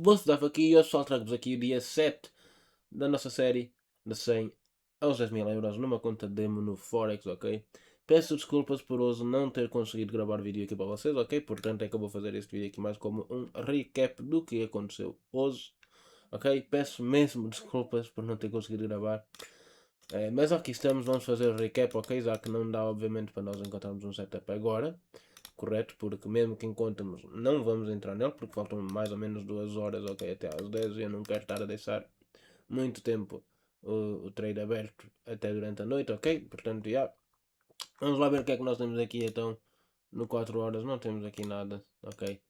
Vou-se dar aqui e hoje só trago-vos aqui o dia 7 da nossa série de 100 aos 10.000 euros numa conta demo no Forex, ok? Peço desculpas por hoje não ter conseguido gravar vídeo aqui para vocês, ok? Portanto é que eu vou fazer este vídeo aqui mais como um recap do que aconteceu hoje, ok? Peço mesmo desculpas por não ter conseguido gravar. Mas aqui estamos, vamos fazer o recap, ok? Já que não dá obviamente para nós encontrarmos um setup agora, correto? Porque mesmo que encontremos, não vamos entrar nele, porque faltam mais ou menos 2 horas, ok? Até às 10 e eu não quero estar a deixar muito tempo o trade aberto até durante a noite, ok? Portanto, já. Vamos lá ver o que é que nós temos aqui então. No 4 horas não temos aqui nada, ok?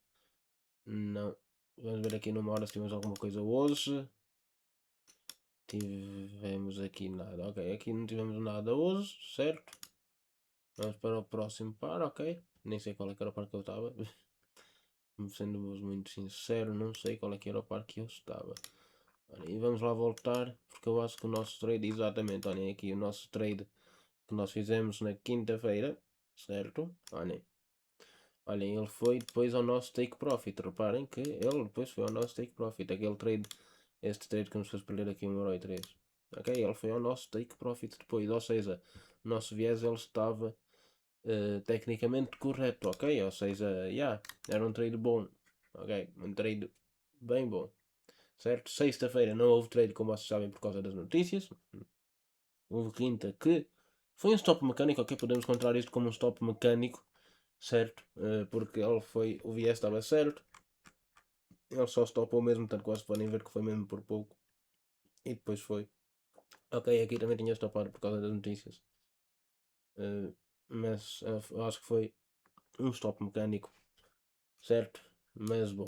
Não. Vamos ver aqui numa hora se temos alguma coisa hoje. Tivemos aqui nada, ok? Aqui não tivemos nada hoje, certo? Vamos para o próximo par, ok? Nem sei qual é que era o par que eu estava. Sendo-vos muito sincero, não sei qual é que era o par que eu estava. Olha, e vamos lá voltar, porque eu acho que o nosso trade, exatamente, olhem aqui o nosso trade que nós fizemos na quinta-feira, certo? Olhem, ele foi depois ao nosso take profit. Reparem que ele depois foi ao nosso take profit. Aquele trade, este trade que nos fez perder aqui 1,3€. Ok, ele foi ao nosso take profit depois. Ou seja, o nosso viés ele estava tecnicamente correto. Ok, ou seja, yeah, era um trade bom. Ok, um trade bem bom. Certo? Sexta-feira não houve trade, como vocês sabem, por causa das notícias. Houve quinta que foi um stop mecânico. Ok, podemos encontrar isto como um stop mecânico, certo? Porque ele foi, o viés estava certo. Ele só stopou mesmo, tanto que vocês podem ver que foi mesmo por pouco. E depois foi. Ok, aqui também tinha stopado por causa das notícias. Mas acho que foi um stop mecânico, certo? Mas bom,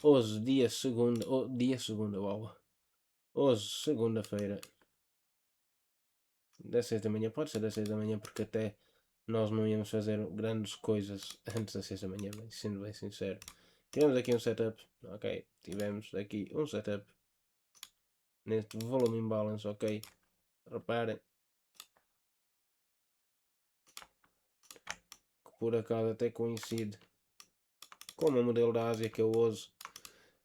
hoje dia segunda, dia segunda, uau. Hoje, segunda-feira, das 6 da manhã, pode ser das 6 da manhã, porque até nós não íamos fazer grandes coisas antes das 6 da manhã, sendo bem sincero. Tivemos aqui um setup, ok, tivemos aqui um setup neste volume imbalance, ok, reparem, que por acaso até coincide com o modelo da Ásia que eu hoje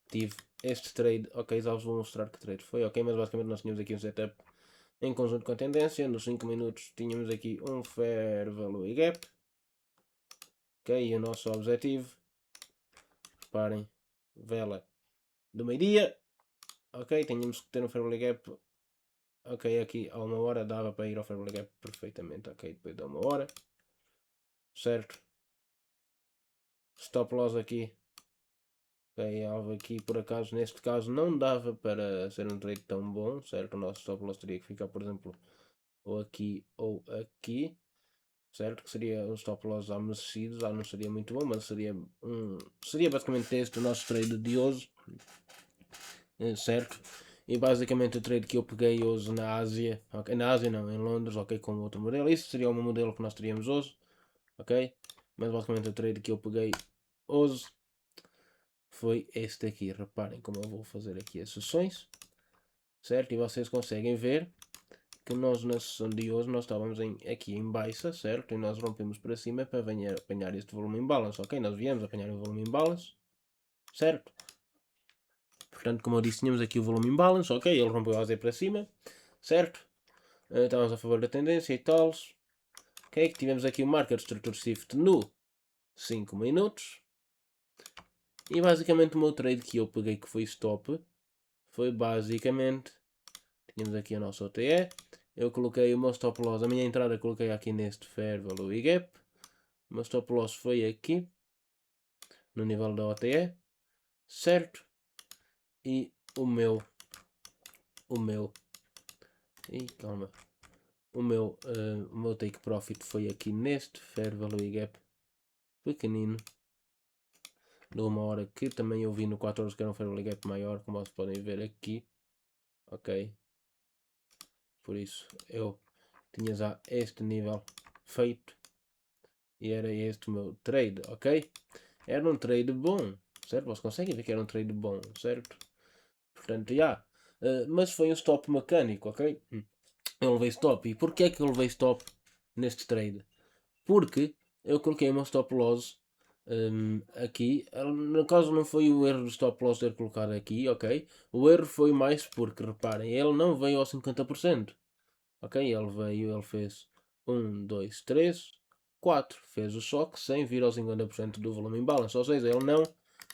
tive este trade, ok, já vos vou mostrar que trade foi, ok, mas basicamente nós tínhamos aqui um setup em conjunto com a tendência, nos 5 minutos tínhamos aqui um fair value gap, ok, e o nosso objetivo, reparem, vela do meio-dia, ok, tínhamos que ter um fair value gap, ok, aqui a 1 hora dava para ir ao fair value gap perfeitamente, ok, depois de 1 hora, certo, stop loss aqui. Ok, algo aqui por acaso, neste caso não dava para ser um trade tão bom, certo? O nosso stop loss teria que ficar, por exemplo, ou aqui, certo? Que seria um stop loss já merecido, já não seria muito bom, mas seria basicamente este o nosso trade de hoje, certo? E basicamente o trade que eu peguei hoje na Ásia, ok? Na Ásia não, em Londres, ok, com outro modelo. Isso seria o modelo que nós teríamos hoje, ok? Mas basicamente o trade que eu peguei hoje foi este aqui. Reparem como eu vou fazer aqui as sessões, certo? E vocês conseguem ver que nós na sessão de hoje nós estávamos aqui em baixa, certo? E nós rompemos para cima para apanhar este volume em balance, ok? Nós viemos apanhar o volume em balance, certo? Portanto, como eu disse, tínhamos aqui o volume em balance, ok? Ele rompeu a AZ para cima, certo? Estávamos a favor da tendência e tal. Ok? Tivemos aqui o market structure shift no 5 minutos. E basicamente o meu trade que eu peguei que foi stop foi basicamente, tínhamos aqui a nossa OTE, eu coloquei o meu stop loss, a minha entrada coloquei aqui neste fair value gap, o meu stop loss foi aqui, no nível da OTE, certo? E calma, o meu take profit foi aqui neste fair value gap, pequenino, de 1 hora, que também eu vi no 4 horas que era um fair value gap maior, como vocês podem ver aqui, ok? Por isso eu tinha já este nível feito e era este o meu trade, ok? Era um trade bom, certo? Vocês conseguem ver que era um trade bom, certo? Portanto, já. Mas foi um stop mecânico, ok? Eu levei stop. E porquê é que eu levei stop neste trade? Porque eu coloquei o meu stop loss aqui, no caso não foi o erro do stop loss ter colocado aqui, ok? O erro foi mais porque, reparem, ele não veio ao 50%, ok? Ele fez 1, 2, 3, 4, fez o choque sem vir aos 50% do volume em balance, ou seja, ele não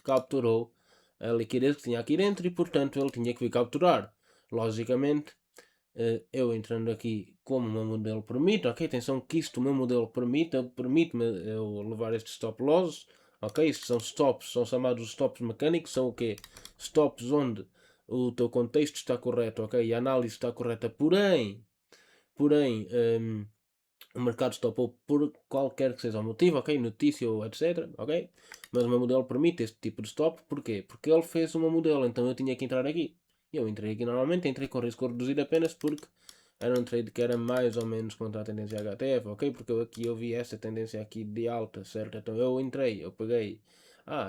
capturou a liquidez que tinha aqui dentro e, portanto, ele tinha que vir capturar. Logicamente, eu entrando aqui como o meu modelo permite, ok? Atenção que isto o meu modelo permite-me eu levar estes stop losses, ok? Isto são stops, são chamados stops mecânicos, são o quê? Stops onde o teu contexto está correto, ok? E a análise está correta, porém, o mercado stopou por qualquer que seja o motivo, ok? Notícia ou etc, ok? Mas o meu modelo permite este tipo de stop, porquê? Porque ele fez o meu modelo, então eu tinha que entrar aqui. Eu entrei aqui normalmente, entrei com risco reduzido apenas porque era um trade que era mais ou menos contra a tendência HTF, ok? Porque eu vi esta tendência aqui de alta, certo? Então eu entrei, eu peguei,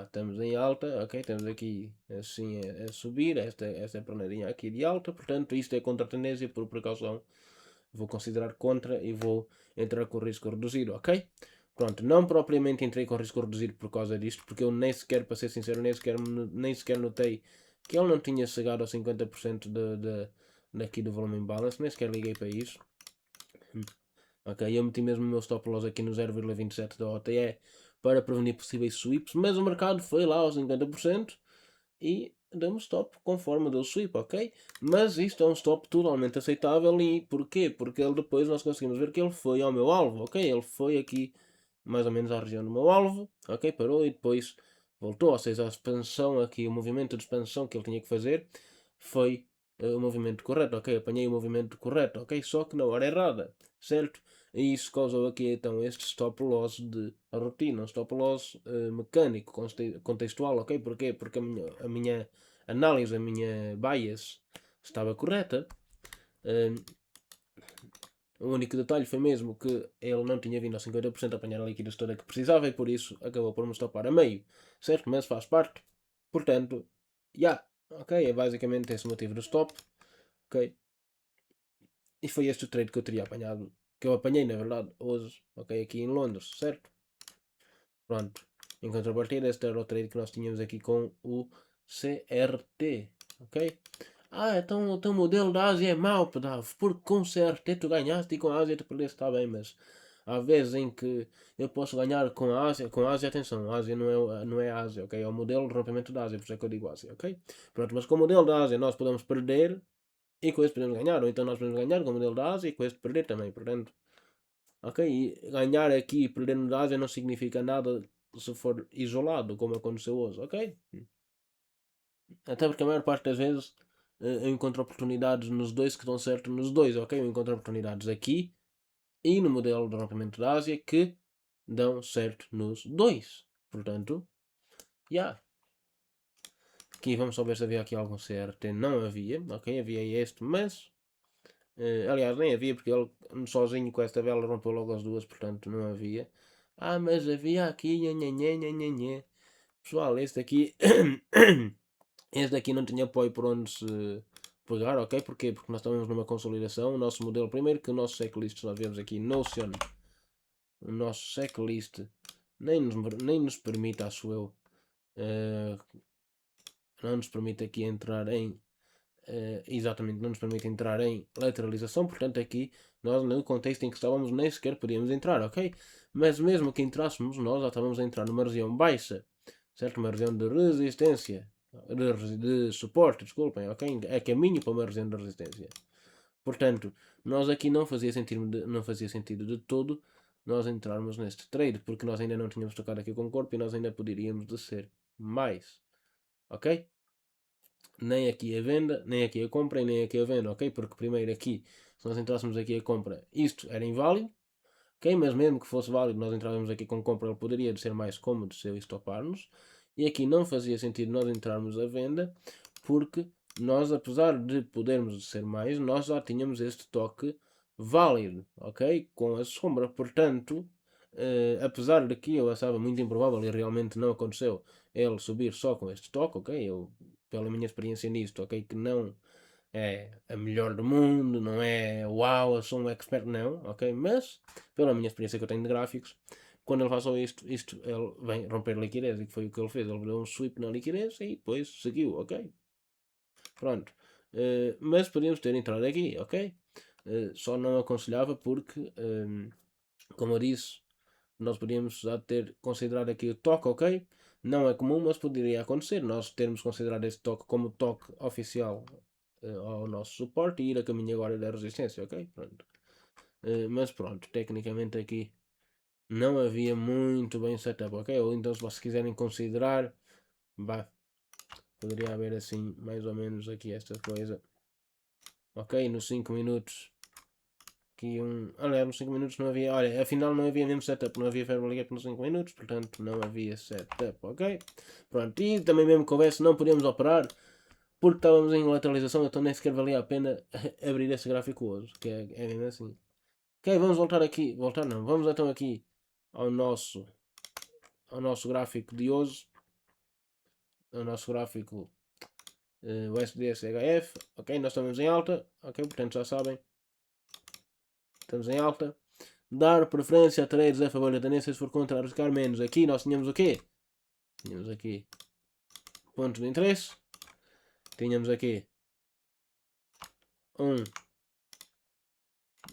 estamos em alta, ok? Estamos aqui assim a subir, esta pernadinha aqui de alta, portanto isto é contra a tendência por precaução. Vou considerar contra e vou entrar com risco reduzido, ok? Pronto, não propriamente entrei com risco reduzido por causa disto, porque eu nem sequer, para ser sincero, nem sequer notei que ele não tinha chegado aos 50% daqui do volume em balance, nem sequer liguei para isso. Ok, eu meti mesmo o meu stop loss aqui no 0,27 da OTE para prevenir possíveis sweeps, mas o mercado foi lá aos 50% e damos stop conforme deu sweep, ok? Mas isto é um stop totalmente aceitável e porquê? Porque ele depois nós conseguimos ver que ele foi ao meu alvo, ok? Ele foi aqui mais ou menos à região do meu alvo, ok? Parou e depois voltou, ou seja, a expansão aqui, o movimento de expansão que ele tinha que fazer foi o movimento correto, ok? Apanhei o movimento correto, ok? Só que na hora errada, certo? E isso causou aqui então este stop loss de rotina, um stop loss mecânico, contextual, ok? Porquê? Porque a minha análise, a minha bias estava correta. O único detalhe foi mesmo que ele não tinha vindo a 50% a apanhar a liquidez toda que precisava e por isso acabou por me stopar a meio, certo? Mas faz parte. Portanto, já, ok? É basicamente esse o motivo do stop, ok? E foi este o trade que eu teria apanhado, que eu apanhei na verdade hoje, ok? Aqui em Londres, certo? Pronto. Em contrapartida, este era o trade que nós tínhamos aqui com o CRT, ok? Então o teu modelo da Ásia é mau, pedavo, porque com o CRT tu ganhaste e com a Ásia tu perdeste, está bem, mas há vezes em que eu posso ganhar com a Ásia, atenção, a Ásia não é a Ásia, ok? É o modelo de rompimento da Ásia, por isso é que eu digo Ásia, ok? Pronto, mas com o modelo da Ásia nós podemos perder e com este podemos ganhar, ou então nós podemos ganhar com o modelo da Ásia e com este perder também, portanto, ok? E ganhar aqui e perder no da Ásia não significa nada se for isolado, como aconteceu hoje, ok? Até porque a maior parte das vezes eu encontro oportunidades nos dois que dão certo nos dois, ok? Eu encontro oportunidades aqui e no modelo de rompimento da Ásia que dão certo nos dois. Portanto, já. Yeah. Aqui vamos só ver se havia aqui algum CRT. Não havia, ok? Havia este, mas. Aliás, nem havia porque ele sozinho com esta vela rompeu logo as duas, portanto não havia. Mas havia aqui, nhanhanhé, nhanhanhé. Pessoal, este aqui. Este daqui não tinha apoio por onde se pegar, ok? Porquê? Porque nós estamos numa consolidação. O nosso modelo, primeiro que o nosso checklist, nós vemos aqui Notion, o nosso checklist nem nos permite, acho eu, não nos permite aqui entrar em, exatamente, não nos permite entrar em lateralização, portanto aqui nós no contexto em que estávamos nem sequer podíamos entrar, ok? Mas mesmo que entrássemos, nós já estávamos a entrar numa região baixa, certo? Uma região de resistência, de suporte, desculpem, ok? É caminho para uma região de resistência. Portanto, nós aqui não fazia sentido de todo nós entrarmos neste trade, porque nós ainda não tínhamos tocado aqui com o corpo e nós ainda poderíamos descer mais, ok? Nem aqui a venda, nem aqui a compra e nem aqui a venda, ok? Porque primeiro aqui, se nós entrássemos aqui a compra, isto era inválido, ok? Mas mesmo que fosse válido, nós entrávamos aqui com compra, ele poderia ser mais cômodo se ele estopar-nos. E aqui não fazia sentido nós entrarmos a venda, porque nós, apesar de podermos ser mais, nós já tínhamos este toque válido, ok? Com a sombra, portanto, apesar de que eu achava muito improvável e realmente não aconteceu ele subir só com este toque, ok? Eu, pela minha experiência nisto, ok? Que não é a melhor do mundo, não é uau, eu sou um expert, não, ok? Mas, pela minha experiência que eu tenho de gráficos, quando ele faz só isto, ele vem romper liquidez, e que foi o que ele fez. Ele deu um sweep na liquidez e depois seguiu, ok? Pronto. Mas podíamos ter entrado aqui, ok? Só não aconselhava porque, como eu disse, nós podíamos já ter considerado aqui o toque, ok? Não é comum, mas poderia acontecer. Nós termos considerado esse toque como toque oficial ao nosso suporte e ir a caminho agora da resistência, ok? Pronto. Mas pronto, tecnicamente aqui não havia muito bem setup, ok? Ou então, se vocês quiserem considerar, vá, poderia haver assim, mais ou menos aqui esta coisa, ok? Nos 5 minutos, aqui aliás, nos 5 minutos não havia, olha, afinal não havia mesmo setup, não havia fair value gap nos 5 minutos, portanto não havia setup, ok? Pronto, e também mesmo que houvesse, não podíamos operar, porque estávamos em lateralização, então nem sequer valia a pena abrir esse gráfico hoje, que é mesmo assim. Ok, vamos voltar aqui, voltar não, vamos então aqui ao nosso gráfico de hoje, ao nosso gráfico USD-CHF, ok, nós estamos em alta, ok, portanto já sabem, estamos em alta. Dar preferência a trades a favor da tendência se for contra arriscar menos. Aqui nós tínhamos o quê? Tínhamos aqui pontos de interesse, tínhamos aqui 1,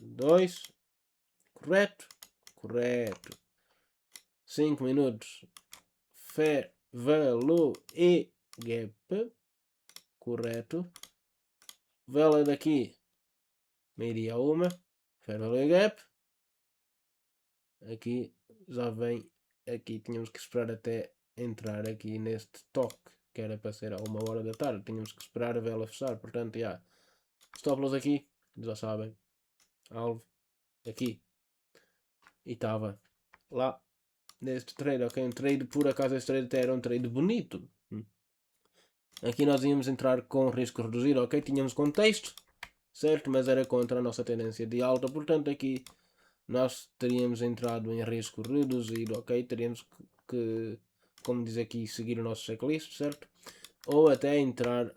2, correto, correto, 5 minutos, fair value e gap, correto, vela daqui, meia a uma, fair value e gap, aqui já vem, aqui tínhamos que esperar até entrar aqui neste toque, que era para ser a 1 hora da tarde, tínhamos que esperar a vela fechar, portanto, já, stop loss aqui, já sabem, alvo, aqui, e estava lá, neste trade, ok, um trade, por acaso este trade até era um trade bonito, aqui nós íamos entrar com risco reduzido, ok, tínhamos contexto, certo, mas era contra a nossa tendência de alta, portanto aqui nós teríamos entrado em risco reduzido, ok? Teríamos que, como diz aqui, seguir o nosso checklist, certo? Ou até entrar,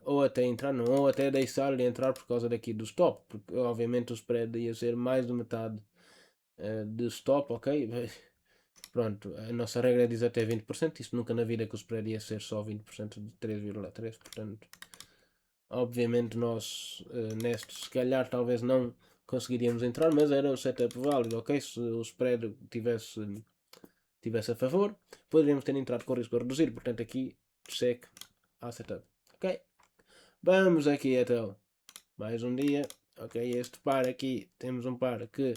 não, ou até deixar-lhe entrar por causa daqui do stop, porque obviamente o spread ia ser mais de metade de stop, ok? Pronto, a nossa regra diz até 20%, isto nunca na vida que o spread ia ser só 20% de 3,3, portanto, obviamente nós neste se calhar talvez não conseguiríamos entrar, mas era um setup válido, ok? Se o spread tivesse a favor, poderíamos ter entrado com risco a reduzir, portanto aqui check a setup, ok? Vamos aqui então, mais um dia, ok? Este par aqui, temos um par que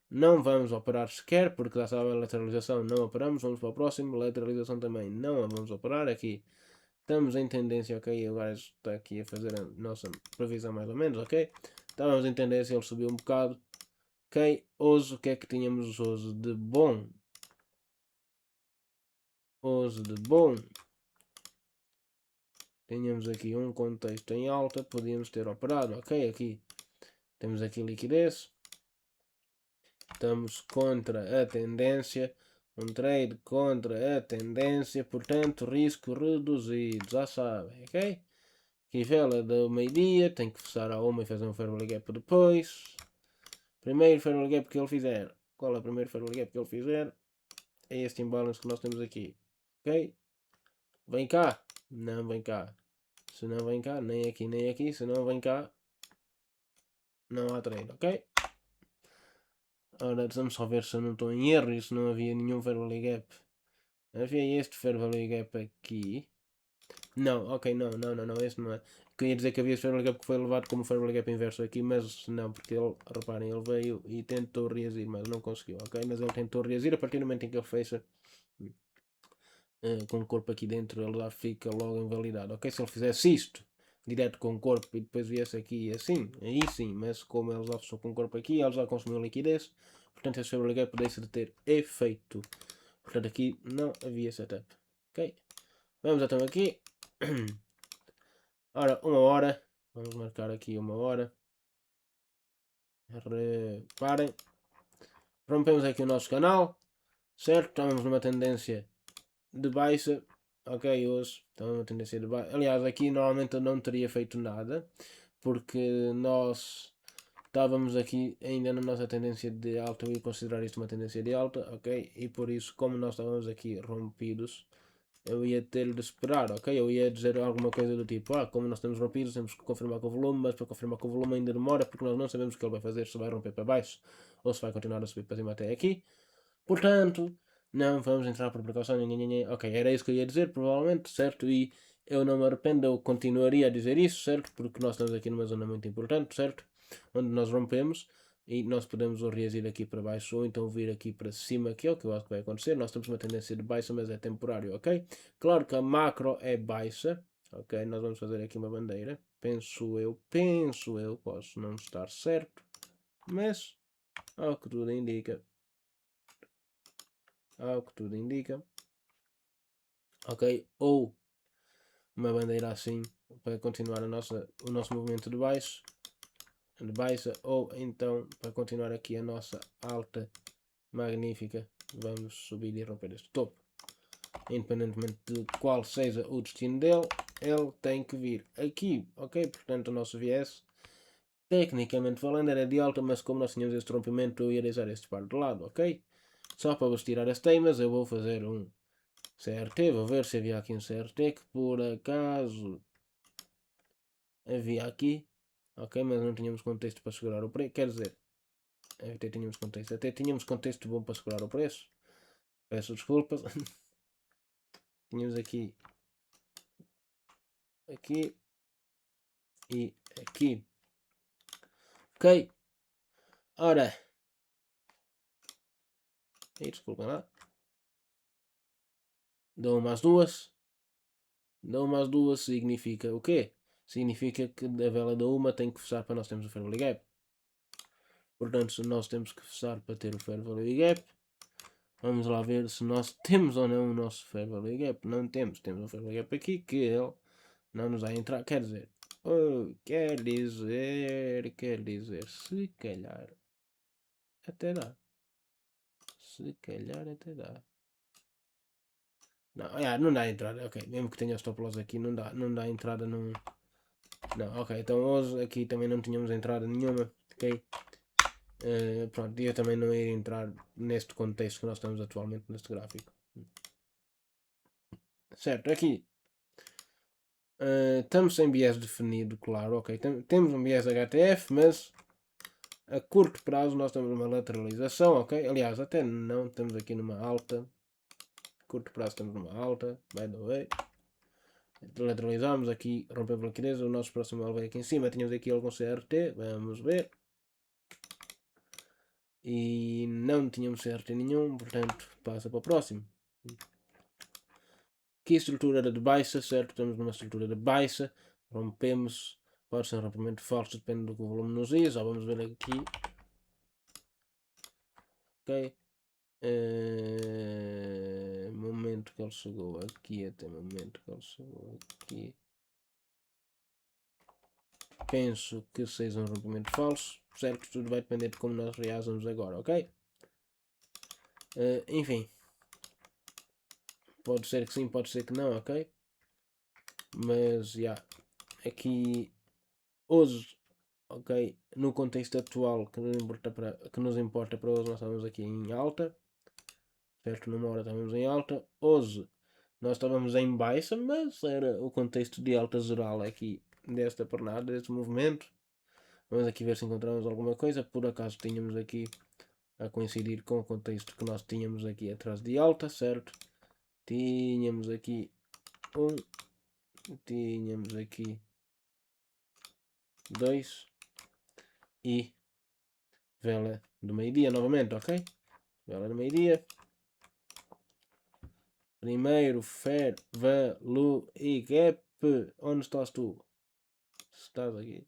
não vamos operar sequer, porque já sabe a lateralização, não operamos, vamos para o próximo, lateralização também não a vamos operar, aqui estamos em tendência, ok? Agora está aqui a fazer a nossa previsão mais ou menos, ok? Estávamos em tendência, ele subiu um bocado, ok? Hoje, o que é que tínhamos hoje de bom? Hoje de bom, tínhamos aqui um contexto em alta, podíamos ter operado, ok? Aqui temos aqui liquidez, estamos contra a tendência, um trade contra a tendência, portanto risco reduzido, já sabem, ok? Aqui vela do meio-dia, tem que fechar a uma e fazer um fair value gap depois. Primeiro fair value gap que ele fizer, qual é o primeiro fair value gap que ele fizer? É este imbalance que nós temos aqui, ok? Vem cá, não vem cá. Se não vem cá, nem aqui nem aqui, se não vem cá, não há trade, ok? Ora, vamos só ver se eu não estou em erro e se não havia nenhum fair value gap. Havia este fair value gap aqui. Não, ok, não, este não é. Queria dizer que havia este fair value gap que foi levado como fair value gap inverso aqui, mas não, porque ele, reparem, ele veio e tentou reagir, mas não conseguiu, ok? Mas ele tentou reagir a partir do momento em que ele fecha com o corpo aqui dentro, ele já fica logo invalidado, ok? Se ele fizesse isto direto com o corpo e depois viesse aqui assim, aí sim, mas como ele já fechou com o corpo aqui, ele já consumiu liquidez, portanto esse fair value gap deixa de ter efeito. Portanto aqui não havia setup, ok? Vamos então aqui. Ora, 1 hora. Vamos marcar aqui 1 hora. Reparem. Rompemos aqui o nosso canal. Certo? Estamos numa tendência de baixa. Ok, hoje estamos numa tendência de baixa. Aliás, aqui normalmente eu não teria feito nada. Porque nós estávamos aqui ainda na nossa tendência de alta, eu ia considerar isto uma tendência de alta, ok? E por isso, como nós estávamos aqui rompidos, eu ia ter de esperar, ok? Eu ia dizer alguma coisa do tipo, como nós estamos rompidos, temos que confirmar com o volume, mas para confirmar com o volume ainda demora, porque nós não sabemos o que ele vai fazer, se vai romper para baixo, ou se vai continuar a subir para cima até aqui. Portanto, não vamos entrar por precaução, ok, era isso que eu ia dizer, provavelmente, certo? E eu não me arrependo, eu continuaria a dizer isso, certo? Porque nós estamos aqui numa zona muito importante, certo? Onde nós rompemos e nós podemos ou reagir aqui para baixo ou então vir aqui para cima, que é o que eu acho que vai acontecer. Nós temos uma tendência de baixa, mas é temporário, ok? Claro que a macro é baixa, ok? Nós vamos fazer aqui uma bandeira, penso eu, posso não estar certo, mas ao que tudo indica, ok? Ou uma bandeira assim para continuar o nosso movimento de baixa, ou então para continuar aqui a nossa alta magnífica, vamos subir e romper este topo. Independentemente de qual seja o destino dele, ele tem que vir aqui, ok? Portanto, o nosso viés, tecnicamente falando, era de alta, mas como nós tínhamos este rompimento, eu ia deixar este par de lado, ok? Só para vos tirar as teimas, eu vou fazer um CRT, vou ver se havia aqui um CRT, que por acaso havia aqui, ok? Mas não tínhamos contexto para segurar o preço, quer dizer, até tínhamos contexto bom para segurar o preço, peço desculpas. Tínhamos aqui e aqui, ok? Ora, desculpa lá, dou umas duas significa o quê? Significa que a vela da uma tem que fechar para nós termos o fair value gap. Portanto, se nós temos que fechar para ter o fair value gap, vamos lá ver se nós temos ou não o nosso fair value gap. Não temos, temos um fair value gap aqui que ele não nos vai entrar, quer dizer, se calhar até dá. Se calhar até dá. Não, não dá entrada, ok. Mesmo que tenha stop loss aqui, não dá entrada num. Não, ok. Então hoje aqui também não tínhamos entrada nenhuma, ok? Pronto, eu também não ia entrar neste contexto que nós estamos atualmente neste gráfico. Certo, aqui estamos sem bias definido, claro, ok. Temos um bias HTF, mas a curto prazo nós temos uma lateralização, ok? Aliás, até não, estamos aqui numa alta. Curto prazo estamos numa alta, by the way. Lateralizamos aqui, rompemos a liquidez, o nosso próximo alvo é aqui em cima, tínhamos aqui algum CRT, vamos ver. E não tínhamos CRT nenhum, portanto passa para o próximo. Aqui a estrutura era de baixa, certo? Estamos numa estrutura de baixa, rompemos, pode ser um rompimento falso, depende do que o volume nos diz, já vamos ver aqui. Ok. Momento que ele chegou aqui, até momento que ele chegou aqui. Penso que seja um rompimento falso, certo? Tudo vai depender de como nós reagimos agora, ok? Enfim, pode ser que sim, pode ser que não, ok? Mas já, aqui hoje, ok, no contexto atual que nos importa para hoje, nós estamos aqui em alta, certo? Numa hora estávamos em alta, hoje nós estávamos em baixa, mas era o contexto de alta geral aqui desta pernada, deste movimento. Vamos aqui ver se encontramos alguma coisa. Por acaso tínhamos aqui a coincidir com o contexto que nós tínhamos aqui atrás de alta, certo? Tínhamos aqui tínhamos aqui 2 e vela do meio-dia novamente, ok? Vela do meio-dia. Primeiro fair value e gap. Onde estás tu? Estás aqui.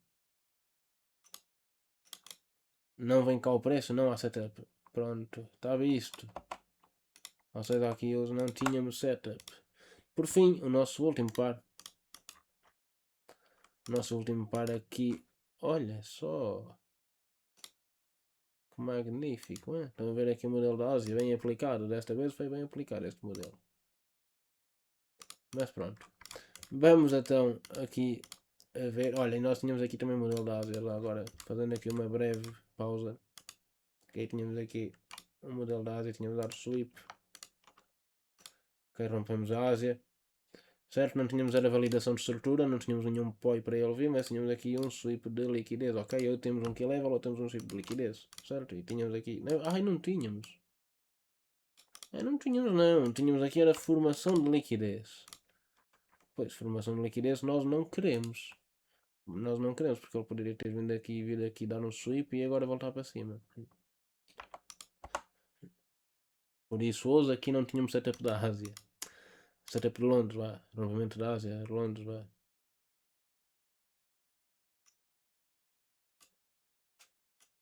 Não vem cá o preço, não há setup. Pronto, está visto. Ou seja, aqui hoje não tínhamos setup. Por fim, o nosso último par. Nosso último par aqui. Olha só. Que magnífico, hein? Estão a ver aqui o modelo da Ásia, bem aplicado. Desta vez foi bem aplicado este modelo. Mas pronto. Vamos então aqui a ver, olha, nós tínhamos aqui também o modelo da Ásia, lá agora, fazendo aqui uma breve pausa. Ok, tínhamos aqui o modelo da Ásia, tínhamos dado sweep. Ok, rompemos a Ásia. Certo, não tínhamos era validação de estrutura, não tínhamos nenhum POI para ele vir, mas tínhamos aqui um sweep de liquidez, ok? Ou temos um key level ou temos um sweep de liquidez, certo? E tínhamos aqui... Não, ai, não tínhamos. Não tínhamos não, tínhamos aqui era formação de liquidez. Pois, formação de liquidez nós não queremos. Nós não queremos, porque ele poderia ter vindo aqui e vir aqui dar um sweep e agora voltar para cima. Por isso, hoje aqui não tínhamos setup da Ásia. Setup de Londres, vá. Rompimento da Ásia, Londres, vá.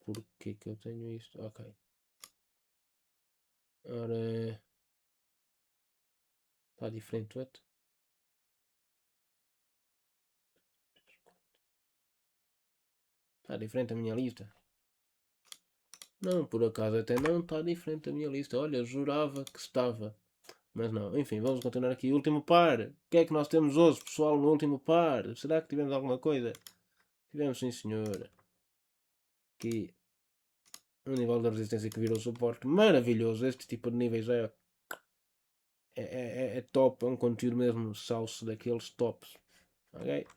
Porquê que eu tenho isto? Ok. Ora... Está diferente, what? Está diferente a minha lista. Não, por acaso até não está diferente a minha lista. Olha, jurava que estava. Mas não, enfim, vamos continuar aqui. Último par. O que é que nós temos hoje, pessoal, no último par? Será que tivemos alguma coisa? Tivemos, sim, senhor. Aqui, um nível de resistência que virou suporte maravilhoso. Este tipo de níveis é top. É um conteúdo mesmo salso daqueles tops. Ok?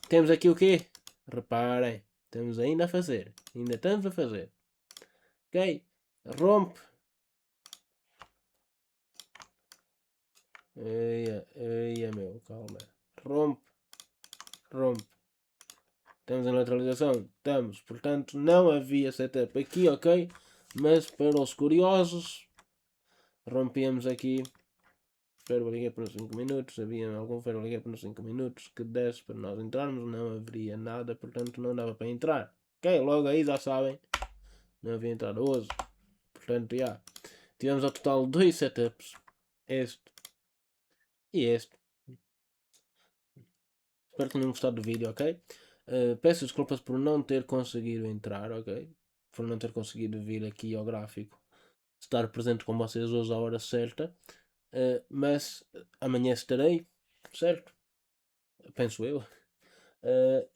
Temos aqui o quê? Reparem. Estamos ainda a fazer. Ainda estamos a fazer. Ok? Rompe. Eia, eia, meu, calma. Rompe. Rompe. Estamos em lateralização? Estamos. Portanto, não havia setup aqui, ok? Mas para os curiosos, rompemos aqui. Fairway gap nos 5 minutos. Havia algum fairway gap nos 5 minutos que desse para nós entrarmos. Não haveria nada, portanto, não dava para entrar. Ok? Logo aí já sabem. Não havia entrada hoje. Portanto, já. Tivemos ao total 2 setups. Este e este. Espero que tenham gostado do vídeo, ok? Peço desculpas por não ter conseguido entrar, ok? Por não ter conseguido vir aqui ao gráfico, estar presente com vocês hoje à hora certa. Mas amanhã estarei, certo? Penso eu.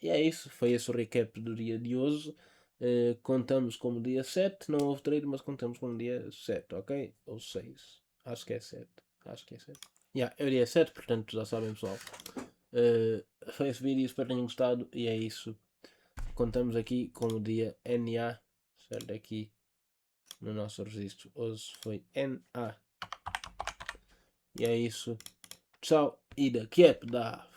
E é isso, foi esse o recap do dia de hoje. Contamos como dia 7, não houve trade, mas contamos como dia 7, ok? Ou 6. Acho que é 7. Acho que é 7. Yeah, é o dia 7, portanto já sabem, pessoal. Foi esse vídeo, espero que tenham gostado. E é isso. Contamos aqui com o dia NA, certo? Aqui no nosso registro. Hoje foi NA. E é isso. Tchau e daqui é pedaf.